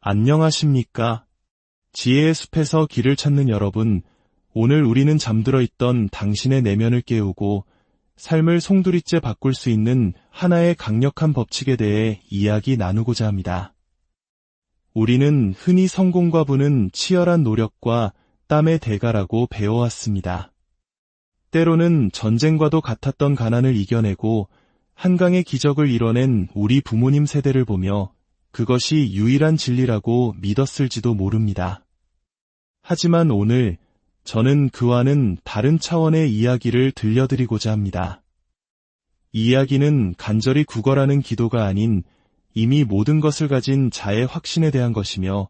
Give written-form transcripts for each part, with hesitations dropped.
안녕하십니까? 지혜의 숲에서 길을 찾는 여러분, 오늘 우리는 잠들어 있던 당신의 내면을 깨우고 삶을 송두리째 바꿀 수 있는 하나의 강력한 법칙에 대해 이야기 나누고자 합니다. 우리는 흔히 성공과 부는 치열한 노력과 땀의 대가라고 배워왔습니다. 때로는 전쟁과도 같았던 가난을 이겨내고 한강의 기적을 이뤄낸 우리 부모님 세대를 보며 그것이 유일한 진리라고 믿었을지도 모릅니다. 하지만 오늘 저는 그와는 다른 차원의 이야기를 들려드리고자 합니다. 이 이야기는 간절히 구걸하는 기도가 아닌 이미 모든 것을 가진 자의 확신에 대한 것이며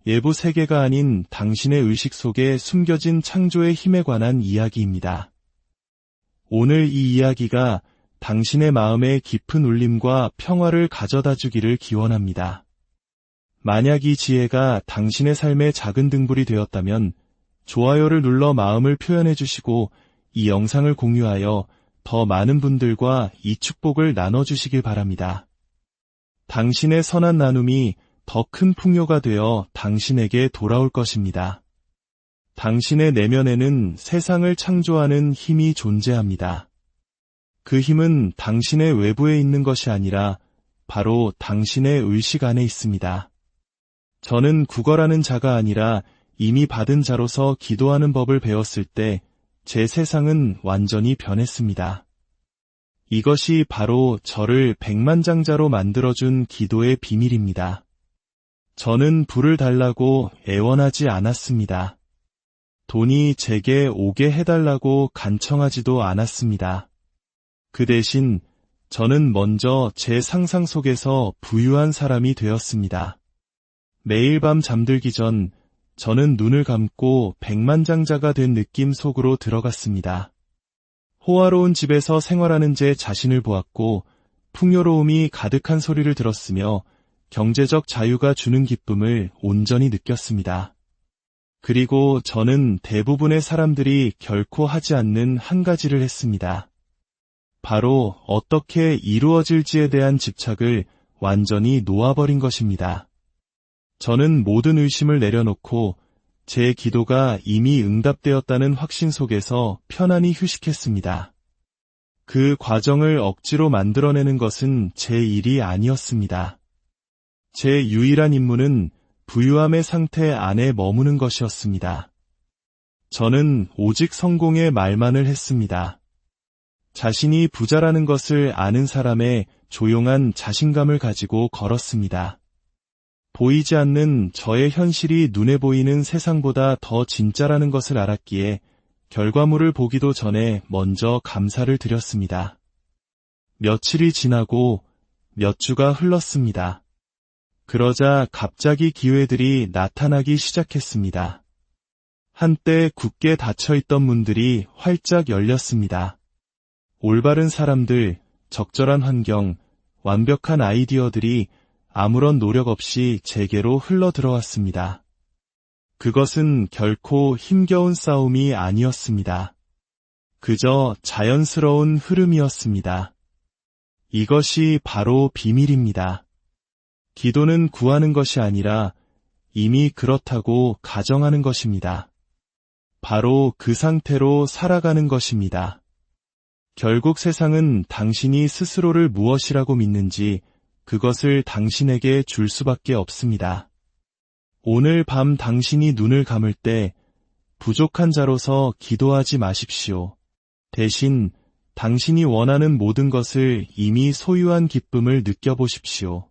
예부 세계가 아닌 당신의 의식 속에 숨겨진 창조의 힘에 관한 이야기입니다. 오늘 이 이야기가 당신의 마음에 깊은 울림과 평화를 가져다 주기를 기원합니다. 만약 이 지혜가 당신의 삶의 작은 등불이 되었다면 좋아요를 눌러 마음을 표현해 주시고 이 영상을 공유하여 더 많은 분들과 이 축복을 나눠주시길 바랍니다. 당신의 선한 나눔이 더 큰 풍요가 되어 당신에게 돌아올 것입니다. 당신의 내면에는 세상을 창조하는 힘이 존재합니다. 그 힘은 당신의 외부에 있는 것이 아니라 바로 당신의 의식 안에 있습니다. 저는 구걸하는 자가 아니라 이미 받은 자로서 기도하는 법을 배웠을 때 제 세상은 완전히 변했습니다. 이것이 바로 저를 백만장자로 만들어준 기도의 비밀입니다. 저는 부를 달라고 애원하지 않았습니다. 돈이 제게 오게 해달라고 간청하지도 않았습니다. 그 대신 저는 먼저 제 상상 속에서 부유한 사람이 되었습니다. 매일 밤 잠들기 전 저는 눈을 감고 백만장자가 된 느낌 속으로 들어갔습니다. 호화로운 집에서 생활하는 제 자신을 보았고 풍요로움이 가득한 소리를 들었으며 경제적 자유가 주는 기쁨을 온전히 느꼈습니다. 그리고 저는 대부분의 사람들이 결코 하지 않는 한 가지를 했습니다. 바로 어떻게 이루어질지에 대한 집착을 완전히 놓아버린 것입니다. 저는 모든 의심을 내려놓고 제 기도가 이미 응답되었다는 확신 속에서 편안히 휴식했습니다. 그 과정을 억지로 만들어내는 것은 제 일이 아니었습니다. 제 유일한 임무는 부유함의 상태 안에 머무는 것이었습니다. 저는 오직 성공의 말만을 했습니다. 자신이 부자라는 것을 아는 사람의 조용한 자신감을 가지고 걸었습니다. 보이지 않는 저의 현실이 눈에 보이는 세상보다 더 진짜라는 것을 알았기에 결과물을 보기도 전에 먼저 감사를 드렸습니다. 며칠이 지나고 몇 주가 흘렀습니다. 그러자 갑자기 기회들이 나타나기 시작했습니다. 한때 굳게 닫혀있던 문들이 활짝 열렸습니다. 올바른 사람들, 적절한 환경, 완벽한 아이디어들이 아무런 노력 없이 제게로 흘러들어왔습니다. 그것은 결코 힘겨운 싸움이 아니었습니다. 그저 자연스러운 흐름이었습니다. 이것이 바로 비밀입니다. 기도는 구하는 것이 아니라 이미 그렇다고 가정하는 것입니다. 바로 그 상태로 살아가는 것입니다. 결국 세상은 당신이 스스로를 무엇이라고 믿는지 그것을 당신에게 줄 수밖에 없습니다. 오늘 밤 당신이 눈을 감을 때 부족한 자로서 기도하지 마십시오. 대신 당신이 원하는 모든 것을 이미 소유한 기쁨을 느껴보십시오.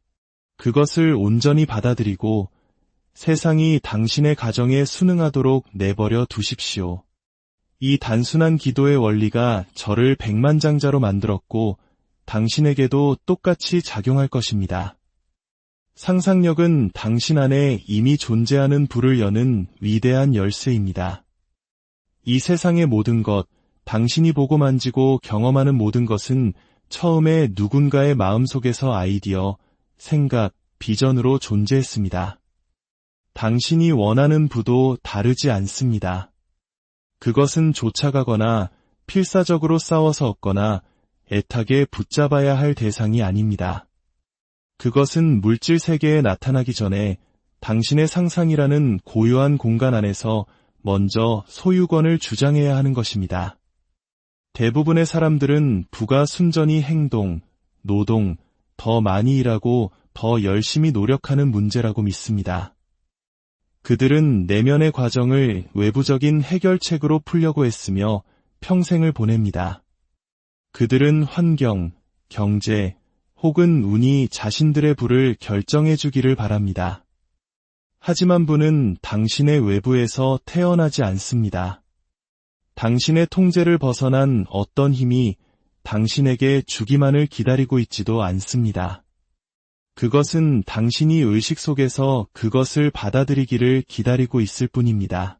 그것을 온전히 받아들이고 세상이 당신의 가정에 순응하도록 내버려 두십시오. 이 단순한 기도의 원리가 저를 백만장자로 만들었고 당신에게도 똑같이 작용할 것입니다. 상상력은 당신 안에 이미 존재하는 불을 여는 위대한 열쇠입니다. 이 세상의 모든 것, 당신이 보고 만지고 경험하는 모든 것은 처음에 누군가의 마음속에서 아이디어, 생각, 비전으로 존재했습니다. 당신이 원하는 부도 다르지 않습니다. 그것은 쫓아가거나 필사적으로 싸워서 얻거나 애타게 붙잡아야 할 대상이 아닙니다. 그것은 물질 세계에 나타나기 전에 당신의 상상이라는 고요한 공간 안에서 먼저 소유권을 주장해야 하는 것입니다. 대부분의 사람들은 부가 순전히 행동, 노동, 더 많이 일하고 더 열심히 노력하는 문제라고 믿습니다. 그들은 내면의 과정을 외부적인 해결책으로 풀려고 했으며 평생을 보냅니다. 그들은 환경, 경제, 혹은 운이 자신들의 부를 결정해 주기를 바랍니다. 하지만 부는 당신의 외부에서 태어나지 않습니다. 당신의 통제를 벗어난 어떤 힘이 당신에게 주기만을 기다리고 있지도 않습니다. 그것은 당신이 의식 속에서 그것을 받아들이기를 기다리고 있을 뿐입니다.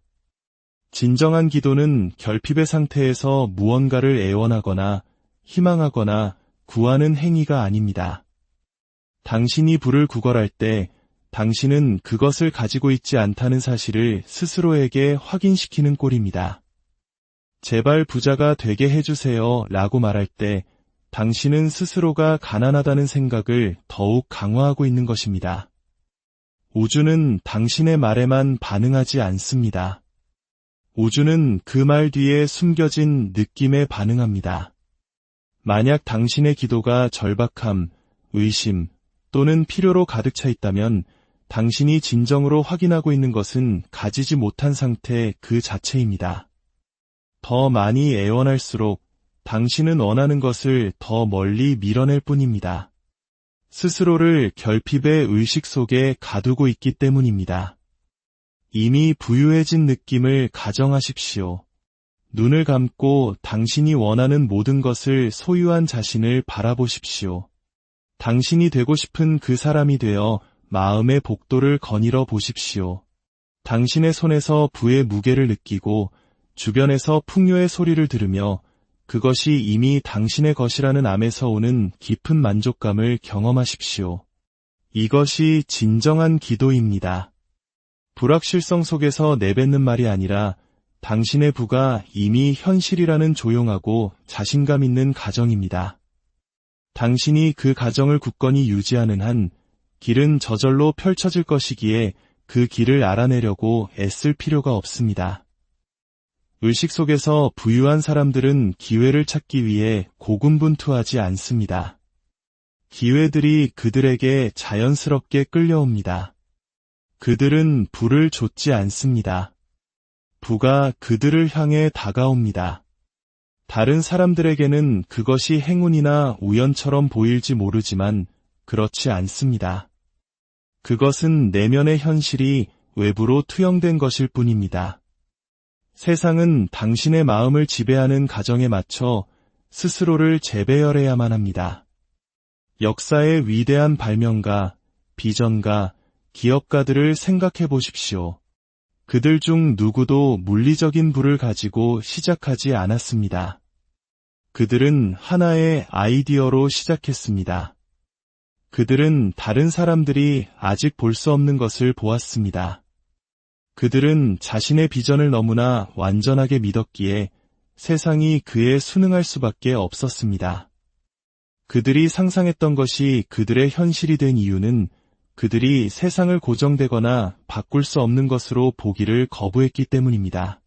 진정한 기도는 결핍의 상태에서 무언가를 애원하거나 희망하거나 구하는 행위가 아닙니다. 당신이 부를 구걸할 때 당신은 그것을 가지고 있지 않다는 사실을 스스로에게 확인시키는 꼴입니다. 제발 부자가 되게 해주세요 라고 말할 때 당신은 스스로가 가난하다는 생각을 더욱 강화하고 있는 것입니다. 우주는 당신의 말에만 반응하지 않습니다. 우주는 그 말 뒤에 숨겨진 느낌에 반응합니다. 만약 당신의 기도가 절박함, 의심 또는 필요로 가득 차 있다면 당신이 진정으로 확인하고 있는 것은 가지지 못한 상태 그 자체입니다. 더 많이 애원할수록 당신은 원하는 것을 더 멀리 밀어낼 뿐입니다. 스스로를 결핍의 의식 속에 가두고 있기 때문입니다. 이미 부유해진 느낌을 가정하십시오. 눈을 감고 당신이 원하는 모든 것을 소유한 자신을 바라보십시오. 당신이 되고 싶은 그 사람이 되어 마음의 복도를 거닐어 보십시오. 당신의 손에서 부의 무게를 느끼고 주변에서 풍요의 소리를 들으며 그것이 이미 당신의 것이라는 암에서 오는 깊은 만족감을 경험하십시오. 이것이 진정한 기도입니다. 불확실성 속에서 내뱉는 말이 아니라 당신의 부가 이미 현실이라는 조용하고 자신감 있는 가정입니다. 당신이 그 가정을 굳건히 유지하는 한 길은 저절로 펼쳐질 것이기에 그 길을 알아내려고 애쓸 필요가 없습니다. 의식 속에서 부유한 사람들은 기회를 찾기 위해 고군분투하지 않습니다. 기회들이 그들에게 자연스럽게 끌려옵니다. 그들은 부를 좇지 않습니다. 부가 그들을 향해 다가옵니다. 다른 사람들에게는 그것이 행운이나 우연처럼 보일지 모르지만 그렇지 않습니다. 그것은 내면의 현실이 외부로 투영된 것일 뿐입니다. 세상은 당신의 마음을 지배하는 가정에 맞춰 스스로를 재배열해야만 합니다. 역사의 위대한 발명가, 비전가, 기업가들을 생각해 보십시오. 그들 중 누구도 물리적인 부를 가지고 시작하지 않았습니다. 그들은 하나의 아이디어로 시작했습니다. 그들은 다른 사람들이 아직 볼 수 없는 것을 보았습니다. 그들은 자신의 비전을 너무나 완전하게 믿었기에 세상이 그에 순응할 수밖에 없었습니다. 그들이 상상했던 것이 그들의 현실이 된 이유는 그들이 세상을 고정되거나 바꿀 수 없는 것으로 보기를 거부했기 때문입니다.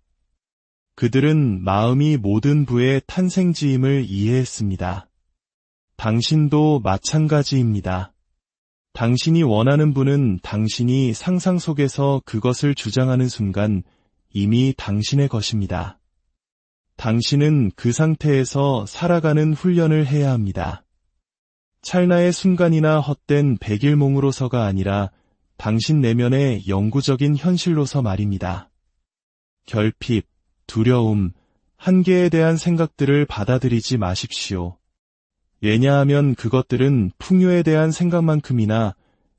그들은 마음이 모든 부의 탄생지임을 이해했습니다. 당신도 마찬가지입니다. 당신이 원하는 부는 당신이 상상 속에서 그것을 주장하는 순간 이미 당신의 것입니다. 당신은 그 상태에서 살아가는 훈련을 해야 합니다. 찰나의 순간이나 헛된 백일몽으로서가 아니라 당신 내면의 영구적인 현실로서 말입니다. 결핍, 두려움, 한계에 대한 생각들을 받아들이지 마십시오. 왜냐하면 그것들은 풍요에 대한 생각만큼이나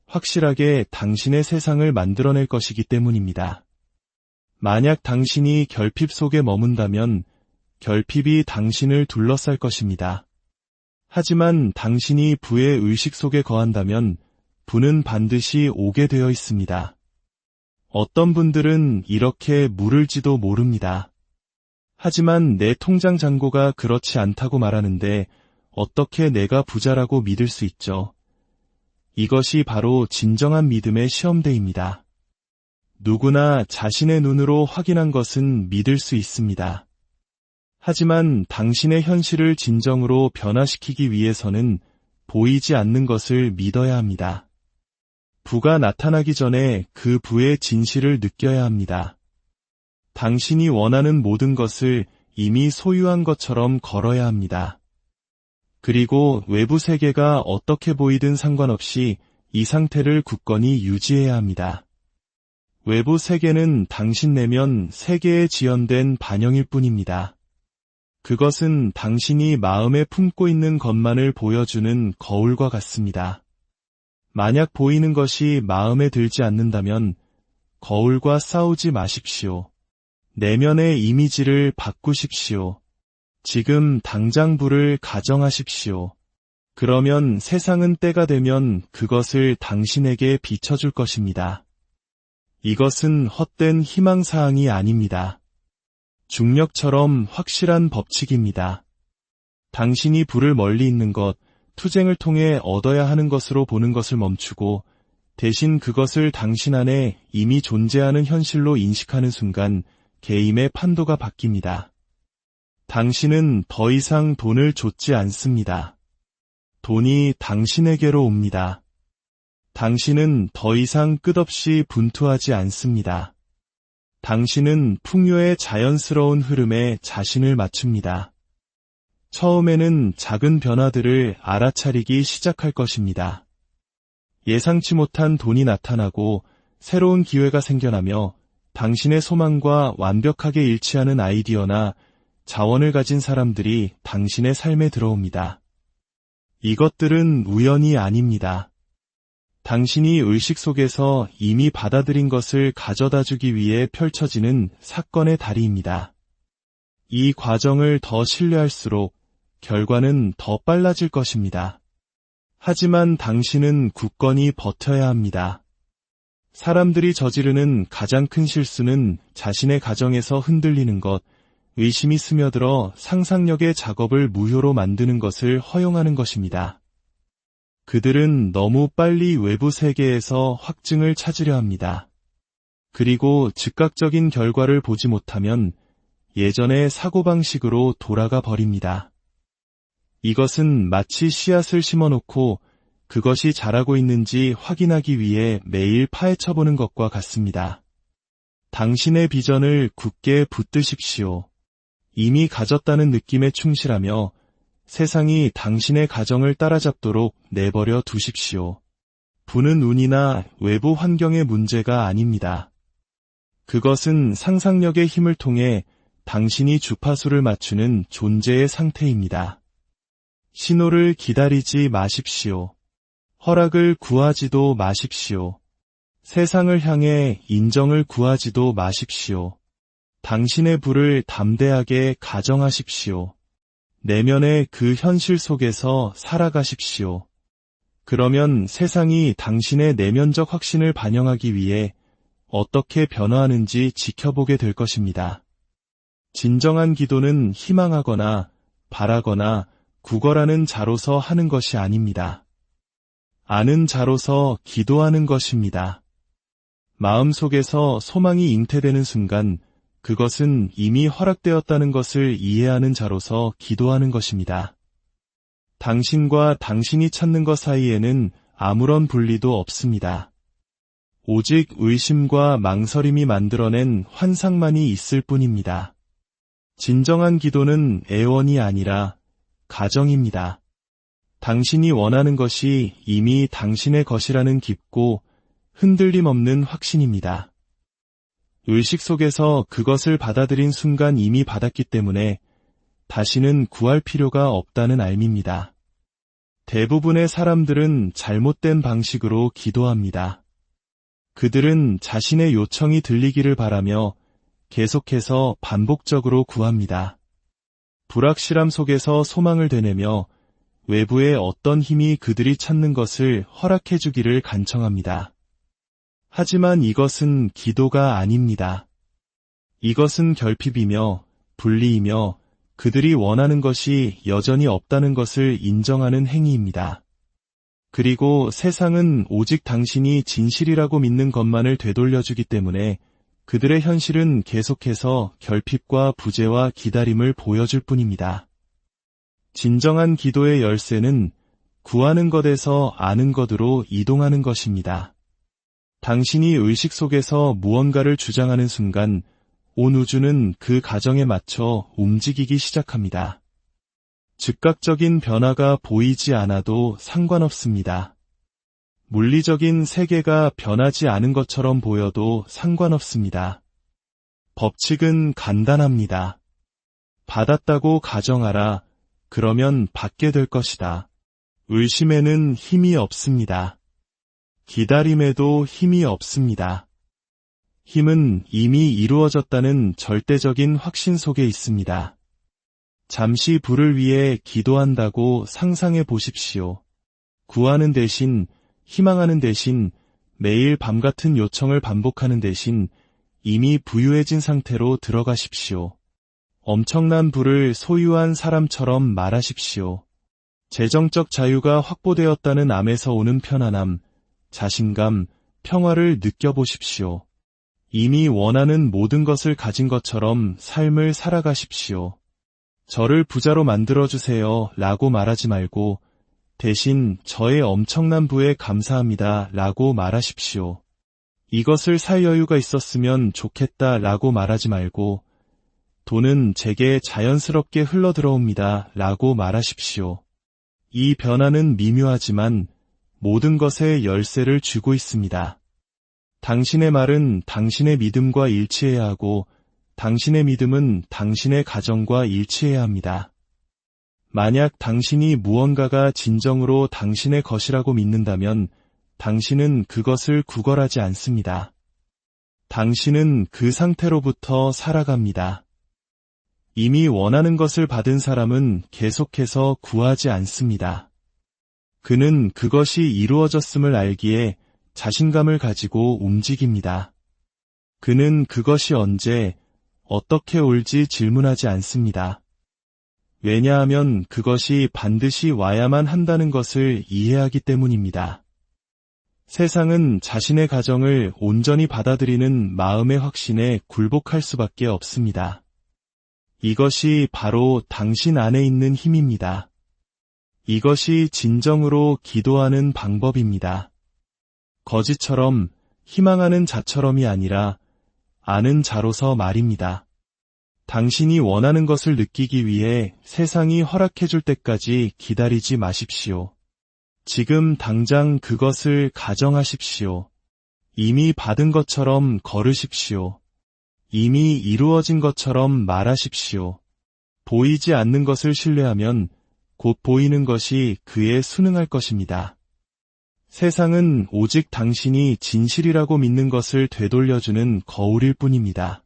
확실하게 당신의 세상을 만들어낼 것이기 때문입니다. 만약 당신이 결핍 속에 머문다면 결핍이 당신을 둘러쌀 것입니다. 하지만 당신이 부의 의식 속에 거한다면 부는 반드시 오게 되어 있습니다. 어떤 분들은 이렇게 물을지도 모릅니다. 하지만 내 통장 잔고가 그렇지 않다고 말하는데 어떻게 내가 부자라고 믿을 수 있죠? 이것이 바로 진정한 믿음의 시험대입니다. 누구나 자신의 눈으로 확인한 것은 믿을 수 있습니다. 하지만 당신의 현실을 진정으로 변화시키기 위해서는 보이지 않는 것을 믿어야 합니다. 부가 나타나기 전에 그 부의 진실을 느껴야 합니다. 당신이 원하는 모든 것을 이미 소유한 것처럼 걸어야 합니다. 그리고 외부 세계가 어떻게 보이든 상관없이 이 상태를 굳건히 유지해야 합니다. 외부 세계는 당신 내면 세계에 지연된 반영일 뿐입니다. 그것은 당신이 마음에 품고 있는 것만을 보여주는 거울과 같습니다. 만약 보이는 것이 마음에 들지 않는다면 거울과 싸우지 마십시오. 내면의 이미지를 바꾸십시오. 지금 당장 불을 가정하십시오. 그러면 세상은 때가 되면 그것을 당신에게 비춰줄 것입니다. 이것은 헛된 희망사항이 아닙니다. 중력처럼 확실한 법칙입니다. 당신이 불을 멀리 있는 것, 투쟁을 통해 얻어야 하는 것으로 보는 것을 멈추고 대신 그것을 당신 안에 이미 존재하는 현실로 인식하는 순간 개임의 판도가 바뀝니다. 당신은 더 이상 돈을 좇지 않습니다. 돈이 당신에게로 옵니다. 당신은 더 이상 끝없이 분투하지 않습니다. 당신은 풍요의 자연스러운 흐름에 자신을 맞춥니다. 처음에는 작은 변화들을 알아차리기 시작할 것입니다. 예상치 못한 돈이 나타나고 새로운 기회가 생겨나며 당신의 소망과 완벽하게 일치하는 아이디어나 자원을 가진 사람들이 당신의 삶에 들어옵니다. 이것들은 우연이 아닙니다. 당신이 의식 속에서 이미 받아들인 것을 가져다주기 위해 펼쳐지는 사건의 다리입니다. 이 과정을 더 신뢰할수록 결과는 더 빨라질 것입니다. 하지만 당신은 굳건히 버텨야 합니다. 사람들이 저지르는 가장 큰 실수는 자신의 가정에서 흔들리는 것, 의심이 스며들어 상상력의 작업을 무효로 만드는 것을 허용하는 것입니다. 그들은 너무 빨리 외부 세계에서 확증을 찾으려 합니다. 그리고 즉각적인 결과를 보지 못하면 예전의 사고방식으로 돌아가 버립니다. 이것은 마치 씨앗을 심어놓고 그것이 자라고 있는지 확인하기 위해 매일 파헤쳐보는 것과 같습니다. 당신의 비전을 굳게 붙드십시오. 이미 가졌다는 느낌에 충실하며 세상이 당신의 가정을 따라잡도록 내버려 두십시오. 부는 운이나 외부 환경의 문제가 아닙니다. 그것은 상상력의 힘을 통해 당신이 주파수를 맞추는 존재의 상태입니다. 신호를 기다리지 마십시오. 허락을 구하지도 마십시오. 세상을 향해 인정을 구하지도 마십시오. 당신의 부를 담대하게 가정하십시오. 내면의 그 현실 속에서 살아가십시오. 그러면 세상이 당신의 내면적 확신을 반영하기 위해 어떻게 변화하는지 지켜보게 될 것입니다. 진정한 기도는 희망하거나 바라거나 구걸하는 자로서 하는 것이 아닙니다. 아는 자로서 기도하는 것입니다. 마음속에서 소망이 잉태되는 순간 그것은 이미 허락되었다는 것을 이해하는 자로서 기도하는 것입니다. 당신과 당신이 찾는 것 사이에는 아무런 분리도 없습니다. 오직 의심과 망설임이 만들어낸 환상만이 있을 뿐입니다. 진정한 기도는 애원이 아니라 가정입니다. 당신이 원하는 것이 이미 당신의 것이라는 깊고 흔들림 없는 확신입니다. 의식 속에서 그것을 받아들인 순간 이미 받았기 때문에 다시는 구할 필요가 없다는 알미입니다. 대부분의 사람들은 잘못된 방식으로 기도합니다. 그들은 자신의 요청이 들리기를 바라며 계속해서 반복적으로 구합니다. 불확실함 속에서 소망을 되뇌며 외부의 어떤 힘이 그들이 찾는 것을 허락해주기를 간청합니다. 하지만 이것은 기도가 아닙니다. 이것은 결핍이며 분리이며 그들이 원하는 것이 여전히 없다는 것을 인정하는 행위입니다. 그리고 세상은 오직 당신이 진실이라고 믿는 것만을 되돌려주기 때문에 그들의 현실은 계속해서 결핍과 부재와 기다림을 보여줄 뿐입니다. 진정한 기도의 열쇠는 구하는 것에서 아는 것으로 이동하는 것입니다. 당신이 의식 속에서 무언가를 주장하는 순간 온 우주는 그 가정에 맞춰 움직이기 시작합니다. 즉각적인 변화가 보이지 않아도 상관없습니다. 물리적인 세계가 변하지 않은 것처럼 보여도 상관없습니다. 법칙은 간단합니다. 받았다고 가정하라. 그러면 받게 될 것이다. 의심에는 힘이 없습니다. 기다림에도 힘이 없습니다. 힘은 이미 이루어졌다는 절대적인 확신 속에 있습니다. 잠시 불을 위해 기도한다고 상상해 보십시오. 구하는 대신, 희망하는 대신, 매일 밤 같은 요청을 반복하는 대신 이미 부유해진 상태로 들어가십시오. 엄청난 부를 소유한 사람처럼 말하십시오. 재정적 자유가 확보되었다는 암에서 오는 편안함, 자신감, 평화를 느껴보십시오. 이미 원하는 모든 것을 가진 것처럼 삶을 살아가십시오. 저를 부자로 만들어주세요 라고 말하지 말고 대신 저의 엄청난 부에 감사합니다 라고 말하십시오. 이것을 살 여유가 있었으면 좋겠다 라고 말하지 말고 돈은 제게 자연스럽게 흘러들어옵니다 라고 말하십시오. 이 변화는 미묘하지만 모든 것에 열쇠를 쥐고 있습니다. 당신의 말은 당신의 믿음과 일치해야 하고 당신의 믿음은 당신의 가정과 일치해야 합니다. 만약 당신이 무언가가 진정으로 당신의 것이라고 믿는다면 당신은 그것을 구걸하지 않습니다. 당신은 그 상태로부터 살아갑니다. 이미 원하는 것을 받은 사람은 계속해서 구하지 않습니다. 그는 그것이 이루어졌음을 알기에 자신감을 가지고 움직입니다. 그는 그것이 언제, 어떻게 올지 질문하지 않습니다. 왜냐하면 그것이 반드시 와야만 한다는 것을 이해하기 때문입니다. 세상은 자신의 가정을 온전히 받아들이는 마음의 확신에 굴복할 수밖에 없습니다. 이것이 바로 당신 안에 있는 힘입니다. 이것이 진정으로 기도하는 방법입니다. 거지처럼, 희망하는 자처럼이 아니라 아는 자로서 말입니다. 당신이 원하는 것을 느끼기 위해 세상이 허락해줄 때까지 기다리지 마십시오. 지금 당장 그것을 가정하십시오. 이미 받은 것처럼 걸으십시오. 이미 이루어진 것처럼 말하십시오. 보이지 않는 것을 신뢰하면 곧 보이는 것이 그에 순응할 것입니다. 세상은 오직 당신이 진실이라고 믿는 것을 되돌려주는 거울일 뿐입니다.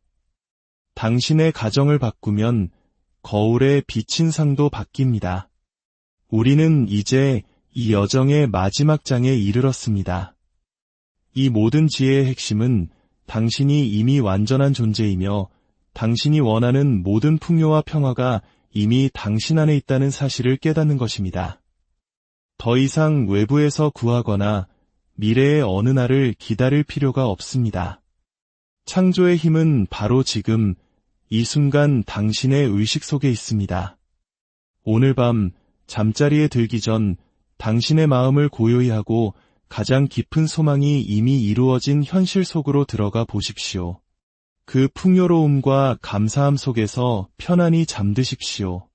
당신의 가정을 바꾸면 거울의 비친 상도 바뀝니다. 우리는 이제 이 여정의 마지막 장에 이르렀습니다. 이 모든 지혜의 핵심은 당신이 이미 완전한 존재이며 당신이 원하는 모든 풍요와 평화가 이미 당신 안에 있다는 사실을 깨닫는 것입니다. 더 이상 외부에서 구하거나 미래의 어느 날을 기다릴 필요가 없습니다. 창조의 힘은 바로 지금, 이 순간 당신의 의식 속에 있습니다. 오늘 밤 잠자리에 들기 전 당신의 마음을 고요히 하고 가장 깊은 소망이 이미 이루어진 현실 속으로 들어가 보십시오. 그 풍요로움과 감사함 속에서 편안히 잠드십시오.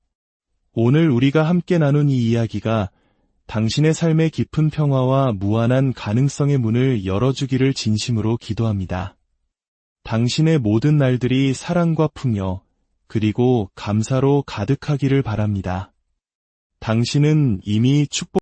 오늘 우리가 함께 나눈 이 이야기가 당신의 삶의 깊은 평화와 무한한 가능성의 문을 열어주기를 진심으로 기도합니다. 당신의 모든 날들이 사랑과 풍요, 그리고 감사로 가득하기를 바랍니다. 당신은 이미 축복